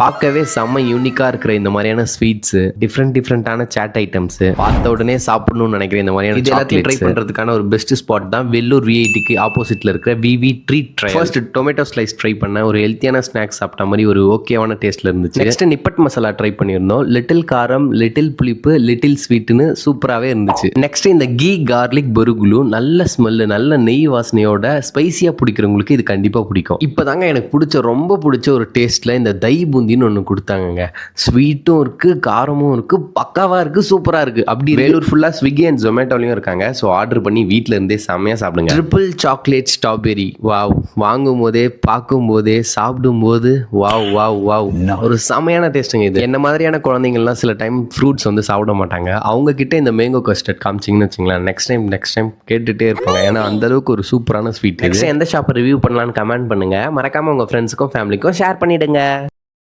பார்க்கவே செம்ம யூனிக்காக இருக்கிற இந்த மாதிரியான ஸ்வீட்ஸு டிஃப்ரெண்டான சாட் ஐட்டம்ஸு பார்த்த உடனே சாப்பிடணும்னு நினைக்கிறேன். இந்த மாதிரியான இது எல்லாத்தையும் ட்ரை பண்ணுறதுக்கான ஒரு பெஸ்ட் ஸ்பாட் தான் வெள்ளூர் விஐடிக்கு ஆப்போசிட்டில் இருக்கிற VV treat try. First tomato slice try பண்ண ஒரு ஹெல்த்தியான ஸ்நாக்ஸ் சாப்பிட்ட மாதிரி ஒரு ஓகேவான டேஸ்ட்டில் இருந்துச்சு. நெக்ஸ்ட் நிப்பட் மசாலா ட்ரை பண்ணியிருந்தோம். லிட்டில் காரம், லிட்டில் புளிப்பு, லிட்டில் ஸ்வீட்டுன்னு சூப்பராகவே இருந்துச்சு. நெக்ஸ்ட் இந்த கீ கார்லிக் பொருகுலு நல்ல ஸ்மெல்லு, நல்ல நெய் வாசனையோட ஸ்பைசியாக பிடிக்கிறவங்களுக்கு இது கண்டிப்பாக பிடிக்கும். இப்போ தாங்க எனக்கு ரொம்ப பிடிச்ச ஒரு டேஸ்ட்டில் இந்த தை பூந்தின்னு ஒன்று கொடுத்தாங்க. ஸ்வீட்டும் இருக்குது, காரமும் இருக்குது, பக்காவாக இருக்குது, சூப்பராக இருக்குது. அப்படி வேலூர் ஃபுல்லாக ஸ்விக்கி அண்ட் ஜொமேட்டோலையும் இருக்காங்க. ஸோ ஆர்டர் பண்ணி வீட்டில் இருந்தே செம்மையாக சாப்பிடுங்க. Triple chocolate strawberry, wow! வாங்கும் போதே, பார்க்கும் போதே, சாப்பிடும் போது வாவ் வாவ் வாவ், ஒரு செம்மையான டேஸ்ட்டுங்க இது. என்ன மாதிரியான குழந்தைங்கள்லாம் சில டைம் ஃப்ரூட்ஸ் வந்து சாப்பிட மாட்டாங்க. அவங்க கிட்ட இந்த மேங்கோ கஸ்டர்ட் காமிச்சிங்கன்னு வச்சுங்களேன், நெக்ஸ்ட் டைம் கேட்டுகிட்டே இருப்பாங்க. ஏன்னா அந்த அளவுக்கு ஒரு சூப்பரான ஸ்வீட். எந்த ஷாப்பை ரிவ்யூ பண்ணலான்னு கமெண்ட் பண்ணுங்க. மறக்காம உங்கள் ஃப்ரெண்ட்ஸுக்கும் ஃபேமிலிக்கும் ஷேர் பண்ணிடுங்க.